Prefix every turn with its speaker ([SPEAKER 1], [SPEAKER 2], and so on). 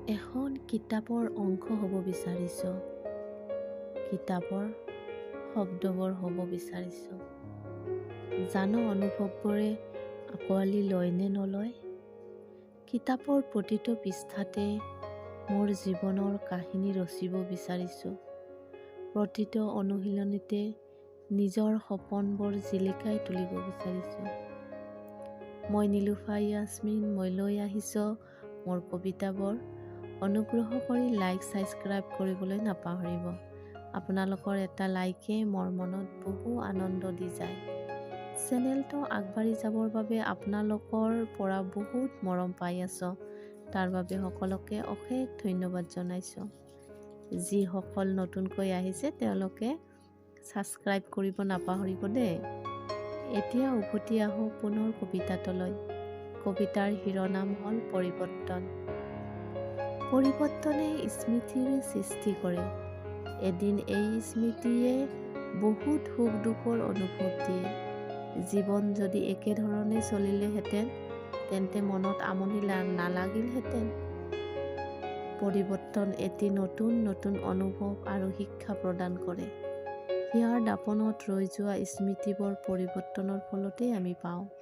[SPEAKER 1] এখন কিতাপৰ অংশ হ'ব বিচাৰিছোঁ। কিতাপৰ শব্দবোৰ হ'ব বিচাৰিছোঁ। জানো অনুভৱবোৰে আঁকোৱালি লয় নে নলয়? কিতাপৰ প্ৰতিটো পৃষ্ঠাতে মোৰ জীৱনৰ কাহিনী ৰচিব বিচাৰিছোঁ। প্ৰতিটো অনুশীলনীতে নিজৰ সপোনবোৰ জিলিকাই তুলিব বিচাৰিছোঁ। মই নিলুফা য়াসমিন, মই লৈ আহিছোঁ মোৰ কবিতাবোৰ। অনুগ্ৰহ কৰি লাইক ছাবস্ক্ৰাইব কৰিবলৈ নাপাহৰিব। আপোনালোকৰ এটা লাইকে মোৰ মনত বহু আনন্দ দি যায়। চেনেলটো আগবাঢ়ি যাবৰ বাবে আপোনালোকৰ পৰা বহুত মৰম পাই আছোঁ। তাৰ বাবে সকলোকে অশেষ ধন্যবাদ জনাইছোঁ। যিসকল নতুনকৈ আহিছে তেওঁলোকে ছাবস্ক্ৰাইব কৰিব নাপাহৰিব দেই। এতিয়া উভতি আহোঁ পুনৰ কবিতাটোলৈ। কবিতাৰ শিৰোনাম হ'ল পৰিৱৰ্তন। পৰিৱৰ্তনে স্মৃতিৰ সৃষ্টি কৰে। এদিন এই স্মৃতিয়ে বহুত সুখ দুখৰ অনুভৱ দিয়ে। জীৱন যদি একেধৰণে চলিলেহেঁতেন তেন্তে মনত আমনি নালাগিলহেঁতেন। পৰিৱৰ্তন এটি নতুন নতুন অনুভৱ আৰু শিক্ষা প্ৰদান কৰে। হিয়াৰ দাপোনত ৰৈ যোৱা স্মৃতিবোৰ পৰিৱৰ্তনৰ ফলতেই আমি পাওঁ।